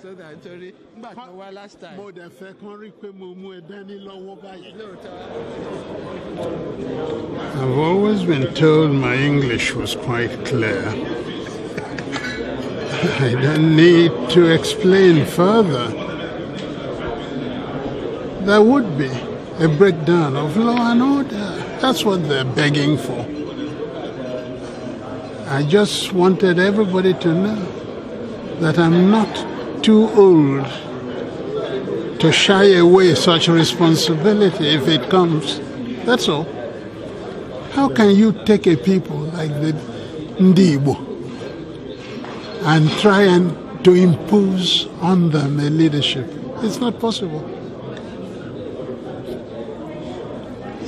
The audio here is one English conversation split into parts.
So that last time. I've always been told my English was quite clear. I don't need to explain further. There would be a breakdown of law and order. That's what they're begging for. I just wanted everybody to know that I'm not too old to shy away such responsibility if it comes. That's all. How can you take a people like the Ndibo and try and to impose on them a leadership? It's not possible.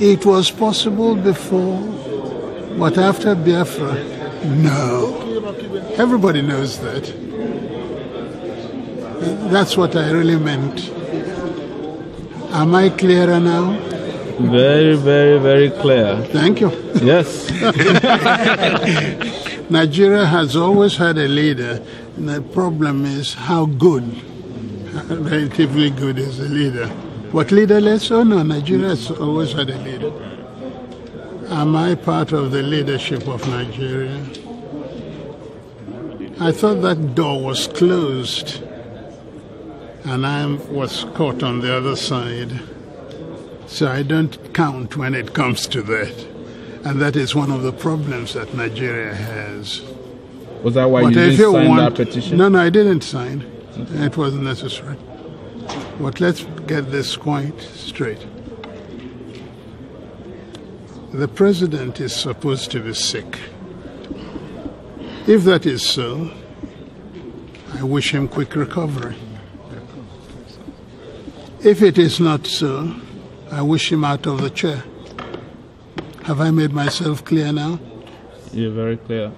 It was possible before, but after Biafra, no. Everybody knows that. That's what I really meant. Am I clearer now? Very, very, very clear. Thank you. Yes. Nigeria has always had a leader. And the problem is how good, relatively good is the leader. What leaderless? Oh no, Nigeria has always had a leader. Am I part of the leadership of Nigeria? I thought that door was closed and I was caught on the other side. So I don't count when it comes to that. And that is one of the problems that Nigeria has. Was that why you didn't sign that petition? No, I didn't sign. Okay. It wasn't necessary. But let's get this quite straight. The president is supposed to be sick. If that is so, I wish him quick recovery. If it is not so, I wish him out of the chair. Have I made myself clear now? You're very clear.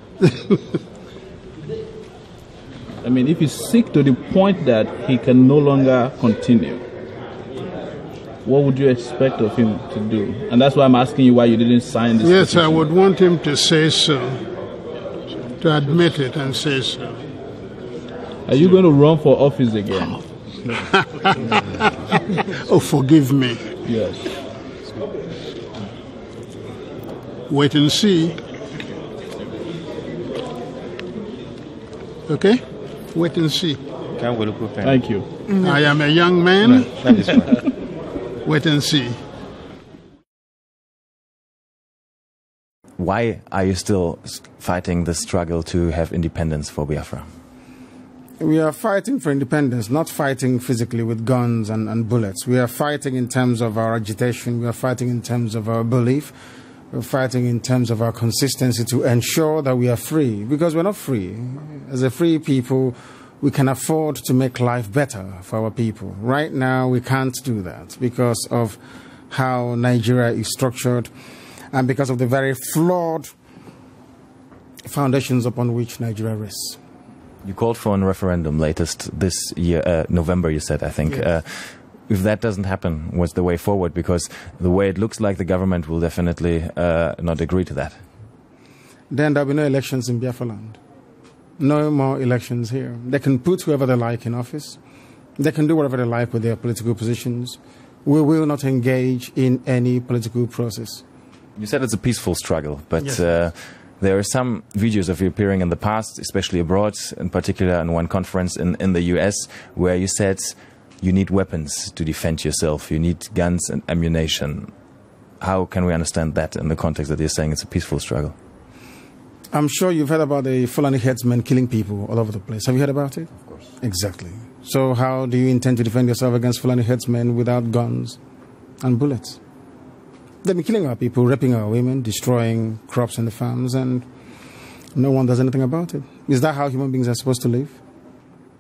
I mean, if he's sick to the point that he can no longer continue, what would you expect of him to do? And that's why I'm asking you why you didn't sign this petition. I would want him to say so, to admit it and say so. Are you going to run for office again? Oh, forgive me. Yes. Wait and see. Okay? Wait and see. Thank you. I am a young man. No, that is fine. Wait and see. Why are you still fighting the struggle to have independence for Biafra? We are fighting for independence, not fighting physically with guns and bullets. We are fighting in terms of our agitation. We are fighting in terms of our belief. We're fighting in terms of our consistency to ensure that we are free, because we're not free. As a free people, we can afford to make life better for our people. Right now, we can't do that because of how Nigeria is structured and because of the very flawed foundations upon which Nigeria rests. You called for a referendum latest this year, November, you said, I think. Yes. If that doesn't happen, what's the way forward? Because the way it looks like the government will definitely not agree to that. Then there'll be no elections in Biafra land. No more elections here. They can put whoever they like in office. They can do whatever they like with their political positions. We will not engage in any political process. You said it's a peaceful struggle, but Yes. there are some videos of you appearing in the past, especially abroad, in particular in one conference in the US, where you said you need weapons to defend yourself, you need guns and ammunition. How can we understand that in the context that you're saying it's a peaceful struggle? I'm sure you've heard about the Fulani headsmen killing people all over the place. Have you heard about it? Of course. Exactly. So how do you intend to defend yourself against Fulani headsmen without guns and bullets? They've been killing our people, raping our women, destroying crops in the farms, and no one does anything about it. Is that how human beings are supposed to live?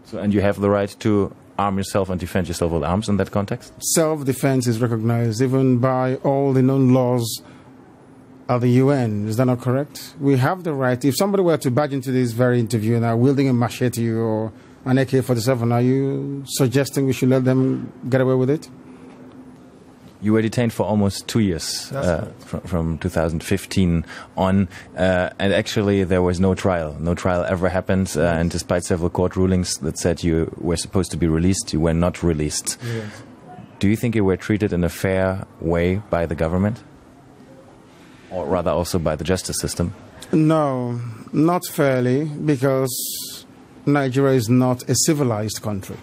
So, and you have the right to arm yourself and defend yourself with arms in that context? Self-defense is recognized even by all the known laws of the UN. Is that not correct? We have the right. If somebody were to barge into this very interview now wielding a machete or an AK-47, are you suggesting we should let them get away with it? You were detained for almost 2 years from 2015 on, and actually there was no trial. No trial ever happened, and despite several court rulings that said you were supposed to be released, you were not released. Yes. Do you think you were treated in a fair way by the government? Or rather also by the justice system? No, not fairly, because Nigeria is not a civilized country.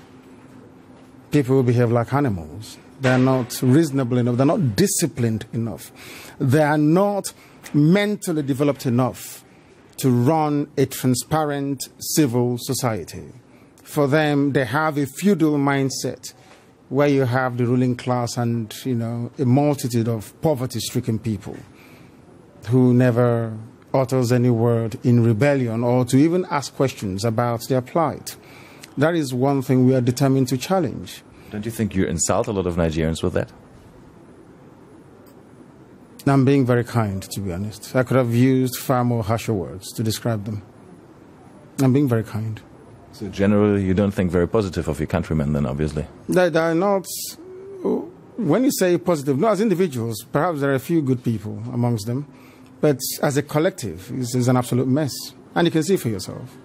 People behave like animals. They're not reasonable enough. They're not disciplined enough. They are not mentally developed enough to run a transparent civil society. For them, they have a feudal mindset where you have the ruling class and, a multitude of poverty-stricken people who never utters any word in rebellion or to even ask questions about their plight. That is one thing we are determined to challenge. Don't you think you insult a lot of Nigerians with that? I'm being very kind, to be honest. I could have used far more harsher words to describe them. I'm being very kind. So generally, you don't think very positive of your countrymen then, obviously? They are not... When you say positive, no, as individuals, perhaps there are a few good people amongst them. But as a collective, it's an absolute mess. And you can see for yourself.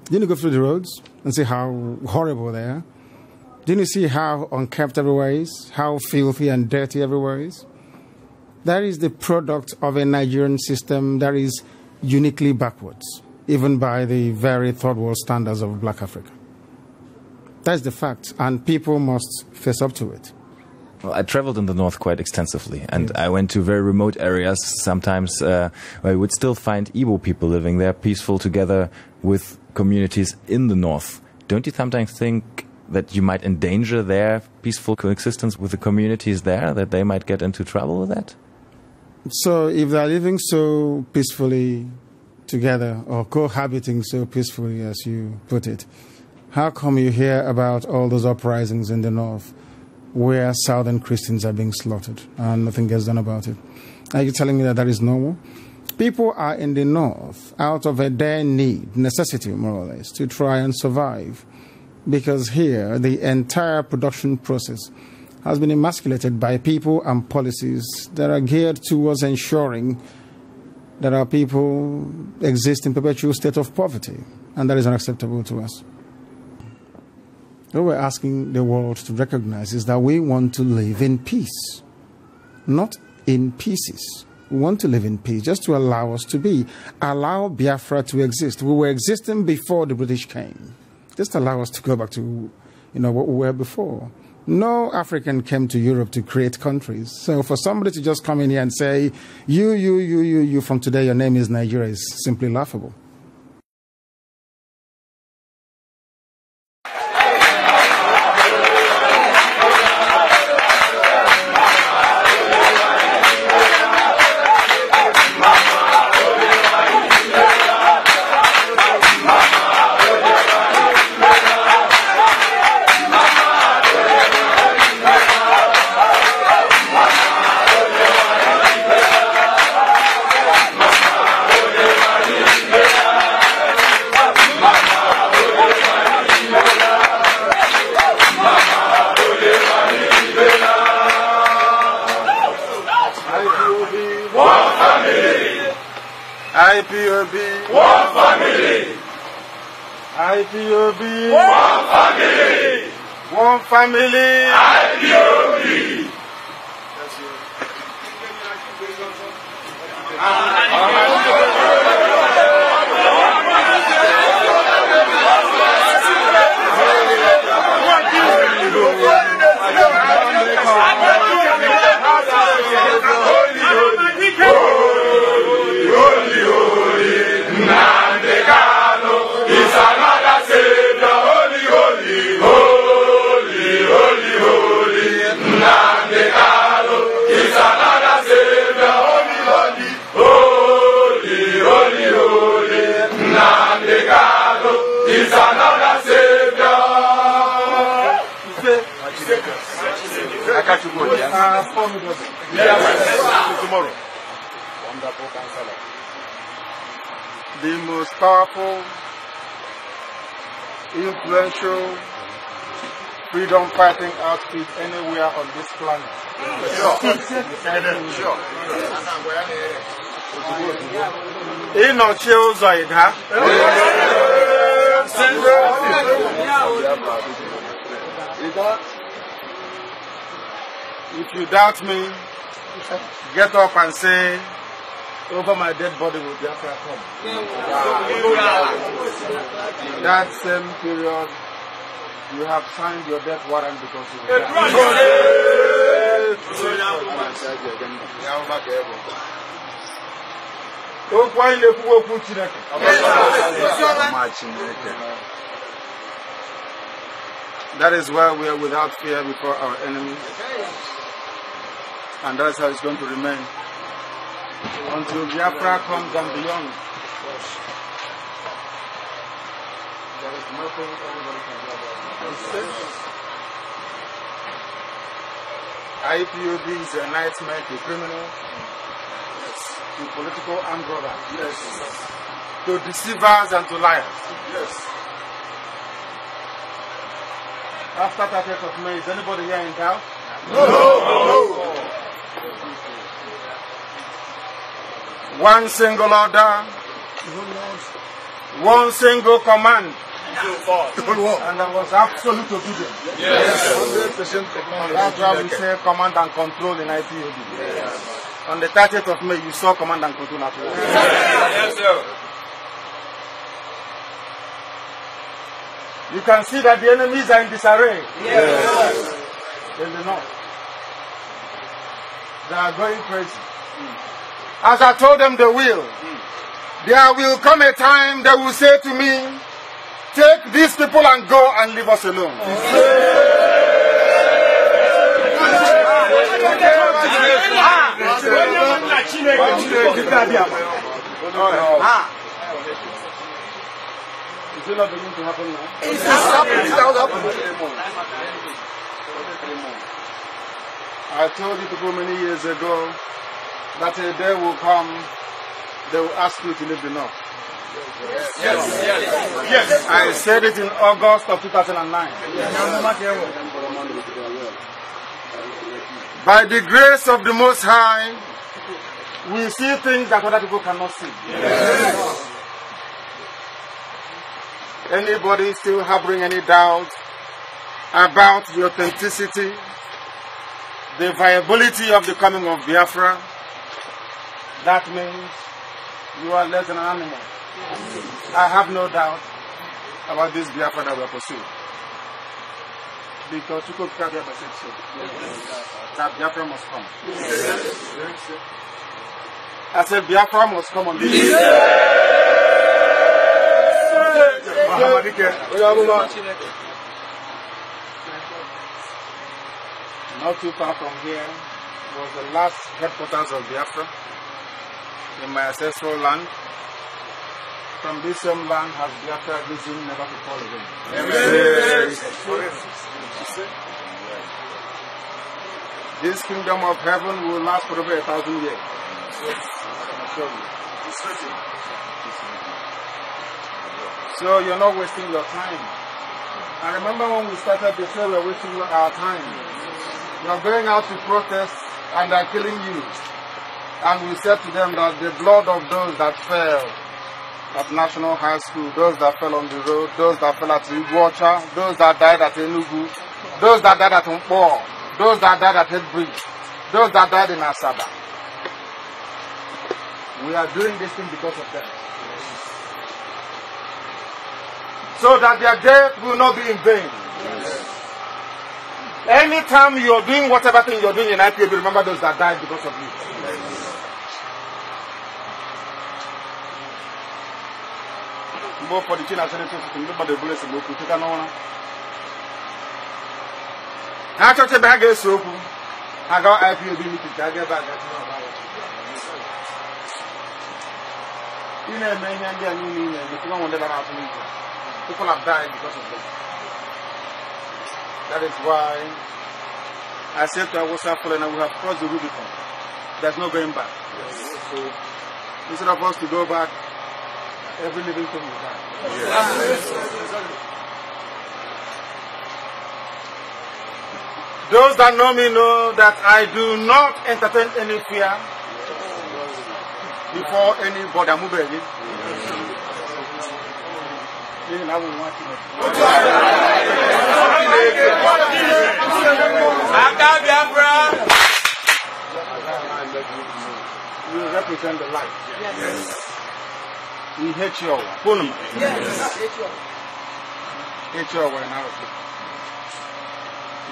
Didn't you go through the roads and see how horrible they are? Didn't you see how unkempt everywhere is? How filthy and dirty everywhere is? That is the product of a Nigerian system that is uniquely backwards, even by the very third world standards of Black Africa. That's the fact, and people must face up to it. Well, I traveled in the north quite extensively, and I went to very remote areas sometimes where you would still find Igbo people living there, peaceful together with communities in the north. Don't you sometimes think that you might endanger their peaceful coexistence with the communities there, that they might get into trouble with that? So if they're living so peacefully together, or cohabiting so peacefully as you put it, how come you hear about all those uprisings in the north where southern Christians are being slaughtered and nothing gets done about it? Are you telling me that that is normal? People are in the north out of a dire need, necessity more or less, to try and survive. Because here, the entire production process has been emasculated by people and policies that are geared towards ensuring that our people exist in perpetual state of poverty. And that is unacceptable to us. What we're asking the world to recognize is that we want to live in peace, not in pieces. We want to live in peace, just to allow us to be. Allow Biafra to exist. We were existing before the British came. Just allow us to go back to, what we were before. No African came to Europe to create countries. So for somebody to just come in here and say, you, from today your name is Nigeria, is simply laughable. IPOB, one family. IPOB, one family. One family. IPOB. Tomorrow. Wonderful counselor. The most powerful, influential, freedom fighting outfit anywhere on this planet. Sure. Ịnọchi ụzọ ịda. If you doubt me, get up and say, over my dead body will Biafra come. In that same period, you have signed your death warrant because you will That is why we are without fear before our enemies. And that's how it's going to remain. Until Biafra comes and beyond. There is nothing anybody can do about it. IPOB is a nightmare to criminals, to political armed robbers, to deceivers and to liars. After 30th of May, is anybody here in doubt? No. One single order, one single command, and there was absolute obedience. Yes. 100%. That's why we say command and control in IPOB. Yes. On the 30th of May, you saw command and control at work. Yes, sir. You can see that the enemies are in disarray. Yes. In the north. They are going crazy. As I told them they will. There will come a time they will say to me, take these people and go and leave us alone. Is it not beginning to happen now? It's happening. I told you people many years ago that a day will come, they will ask you to leave the north. Yes. I said it in August of 2009. By the grace of the Most High, we see things that other people cannot see. Yes. Anybody still harboring any doubt about the authenticity, the viability of the coming of Biafra, that means you are less than an animal. I have no doubt about this Biafra that we are pursuing. Because you could said so. That Biafra must come. I said Biafra must come on this. Not too far from here was the last headquarters of Biafra in my ancestral land. From this same land has Biafra risen, never to fall again. This kingdom of heaven will last for over 1,000 years. So you're not wasting your time. I remember when we started to say we're wasting our time. You're going out to protest and they're killing you. And we said to them that the blood of those that fell at National High School, those that fell on the road, those that fell at Iguacha, those that died at Enugu, those that died at Mpo, those that died at Headbridge, those that died in Asaba. We are doing this thing because of them. So that their death will not be in vain. Anytime you're doing whatever thing you're doing in IPOB, remember those that died because of you. Both for the China Senator, nobody bullets in Boku, take an honor. I thought the bag is so cool. I got IPOB meeting, I get back. You know, many and their new name, if you don't want to have to meet. People have died because of them. That is why I said to Awusa Fulani, we have crossed the Rubicon. There's no going back. Yes. So instead of us to go back, every living thing will die. Yes. Those that know me know that I do not entertain any fear before anybody. I'm moving. You represent the light. Yes. We hate you all. Yes. Hate you all when I was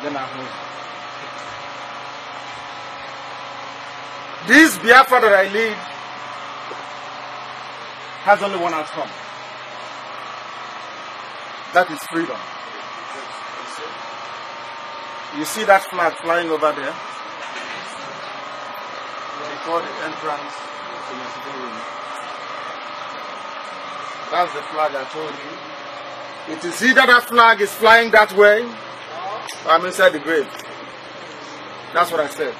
then I hold. This Biafra that I lead has only one outcome. That is freedom. You see that flag flying over there? Before the entrance to the civil room. That's the flag I told you. It is either that flag is flying that way, or I'm inside the grave. That's what I said.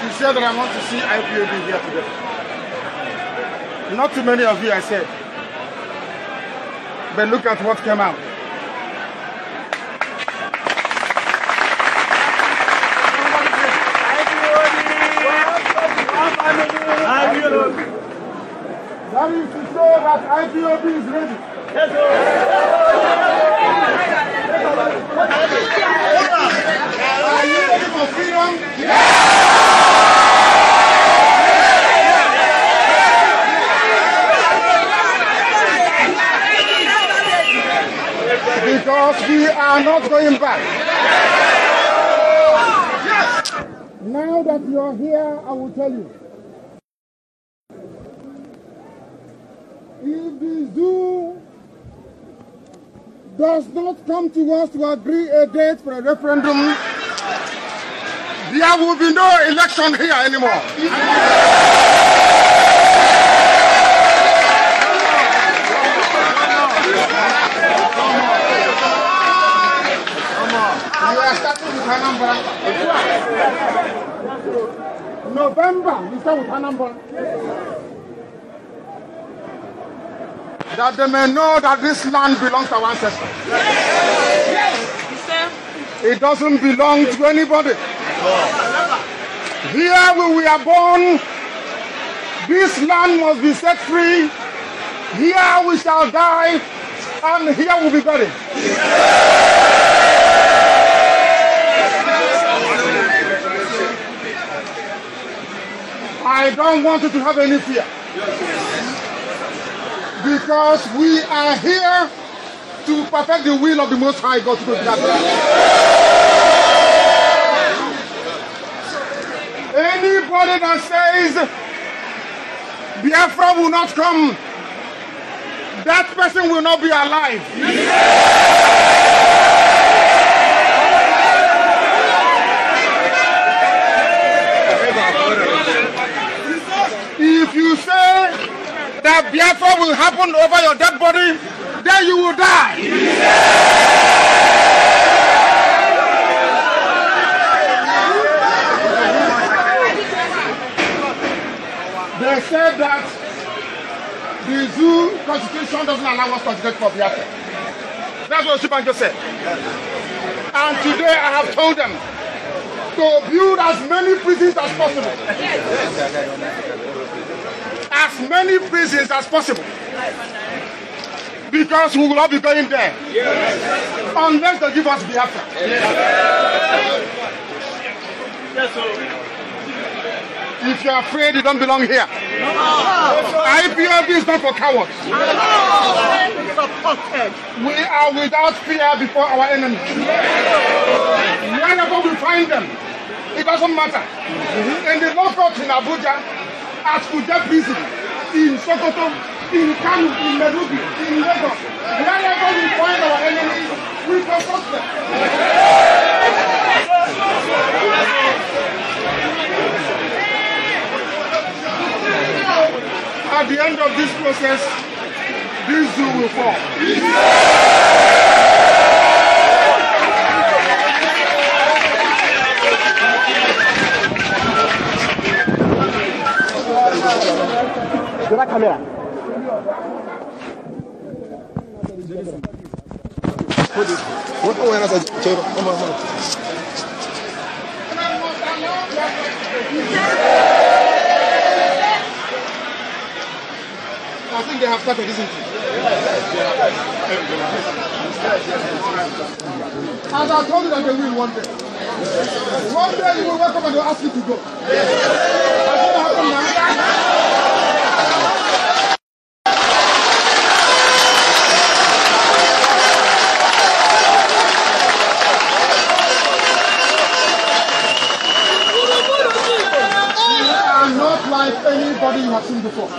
He said that I want to see IPOB here today. Not too many of you, I said. But look at what came out. That is to say that IPOB is ready. Are you ready for freedom? Because we are not going back. Now that you are here, I will tell you. If the zoo does not come to us to agree a date for a referendum, there will be no election here anymore. We are starting with Anambra. November, we start with Anambra. That they may know that this land belongs to our ancestors. It doesn't belong to anybody. Here we were born. This land must be set free. Here we shall die, and here we'll be buried. I don't want you to have any fear. Because we are here to perfect the will of the Most High God to do that. Anybody that says Biafra will not come, that person will not be alive. If you say that Biafra will happen over your dead body, then you will die. They said that the zoo constitution doesn't allow us to constitute for Biafra. That's what Ojukwu said. And today I have told them to build as many prisons as possible. As many prisons as possible. Because we will not be going there. Unless they give us Biafra. If you are afraid, you don't belong here. IPOB is not for cowards. We are without fear before our enemies. Whenever we find them, it doesn't matter. In the lockout in Abuja, at Kuja prison, in Sokoto, in Kanu, in Merugi, in Lagos, wherever we find our enemies, we confront them. At the end of this process, this zoo will fall. that camera. I think they have started, isn't it? As I told you that they will one day. One day you will wake up and they'll ask you to go. That's what happened now. Not like anybody you have seen before.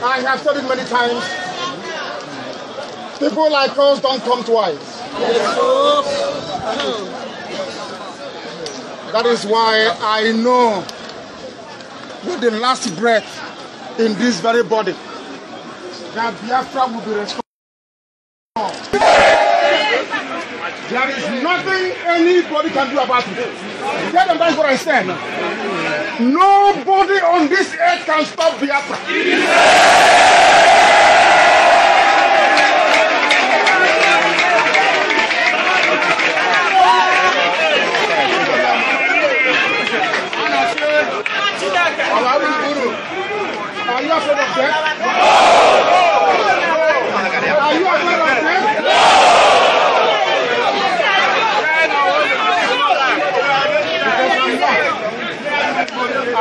I have said it many times. People like us don't come twice. That is why I know with the last breath in this very body that Biafra will be restored. There is nothing anybody can do about it. Tell them that's what I said. Nobody on this earth can stop Biafra. Are you afraid of death? Are you afraid of death?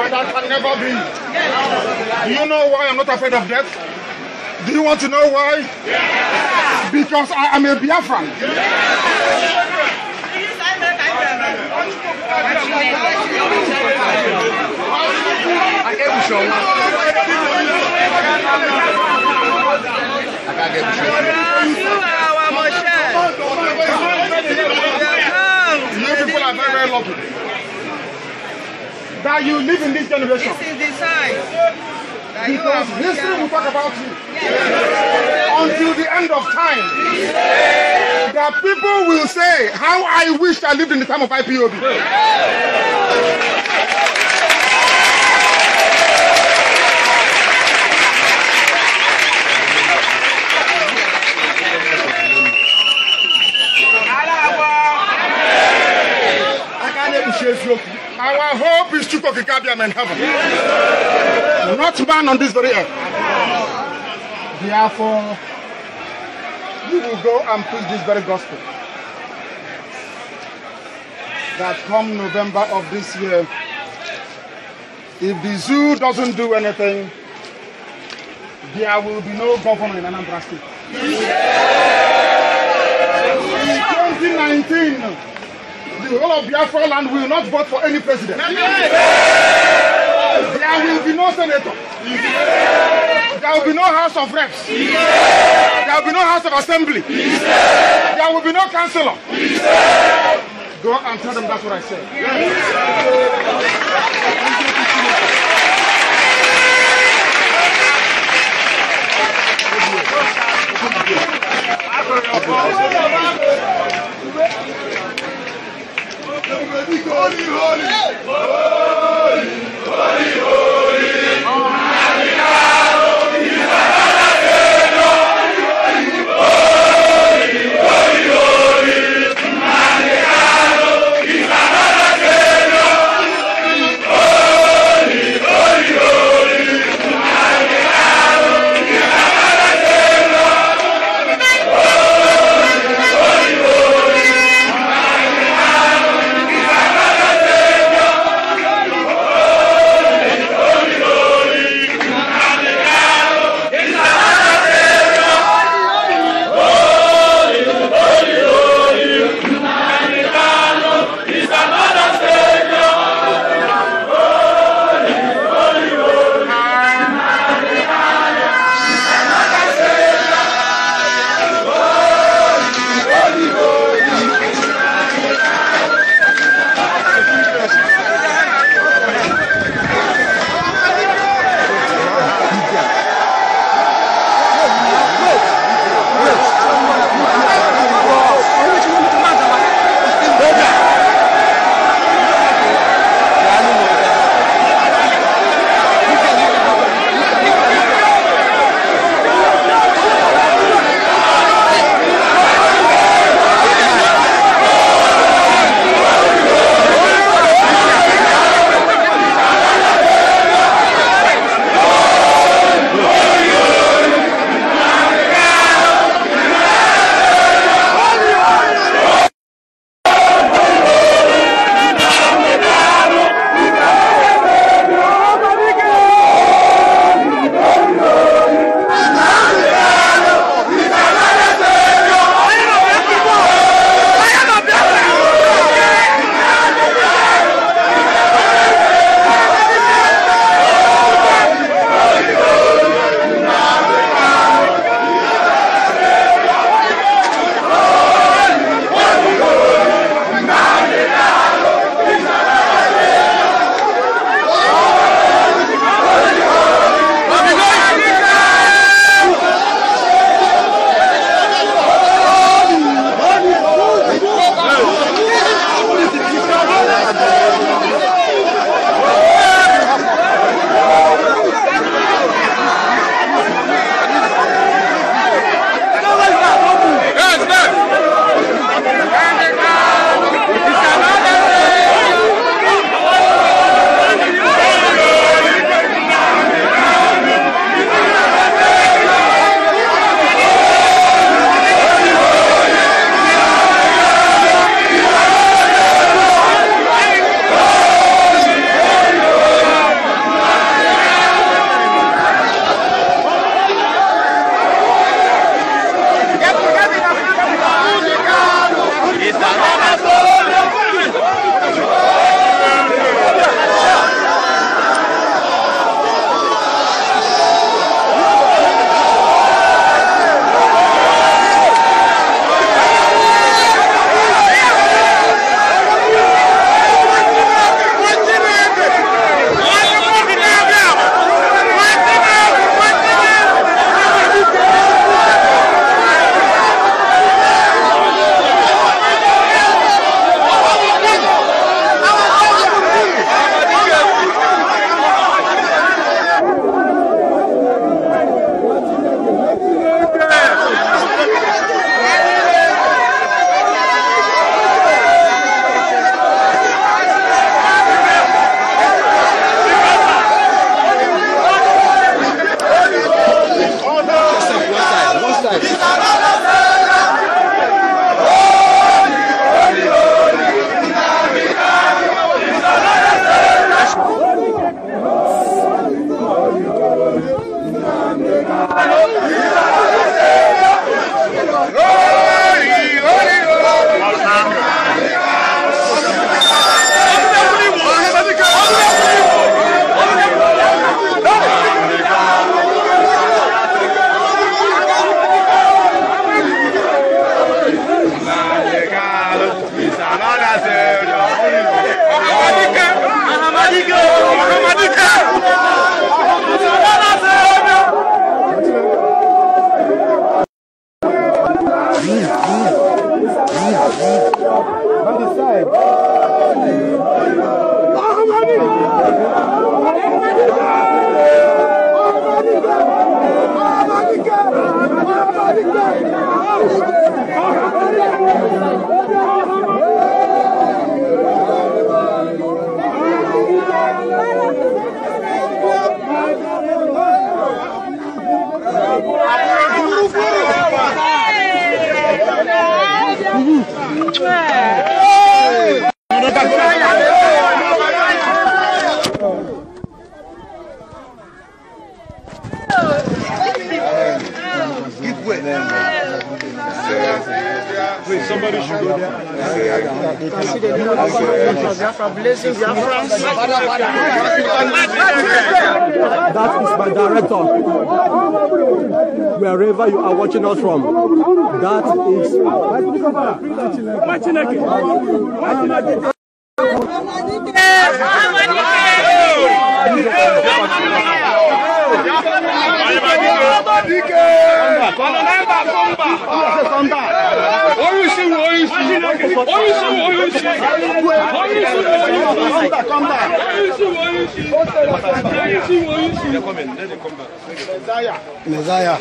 That can never be. Do you know why I'm not afraid of death? Do you want to know why? Because I am a Biafran. You people are very, very lucky that you live in this generation. This is the sign. Because history will talk about you until the end of time. That people will say, how I wish I lived in the time of IPOB. Our hope is to Kokikabiam in heaven, not man on this very earth. Therefore, you will go and preach this very gospel. That come November of this year, if the zoo doesn't do anything, there will be no governor in Anambra State. In 2019, the whole of Biafra land will not vote for any president. There will be no senator. There will be no House of Reps. There will be no House of Assembly. There will be no councillor. Go and tell them that's what I said. Holy, holy, holy, holy, That is my director. Wherever you are watching us from, that is. Messiah.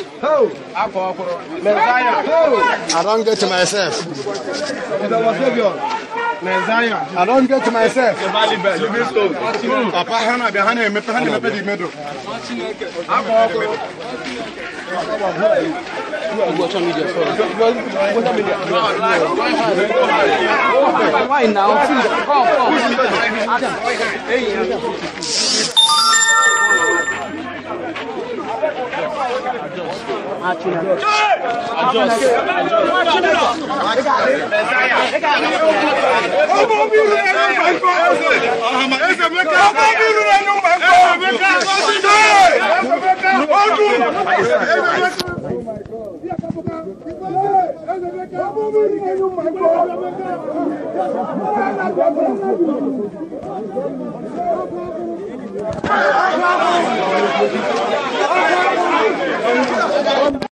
I don't get to myself. I don't get to myself. Why now?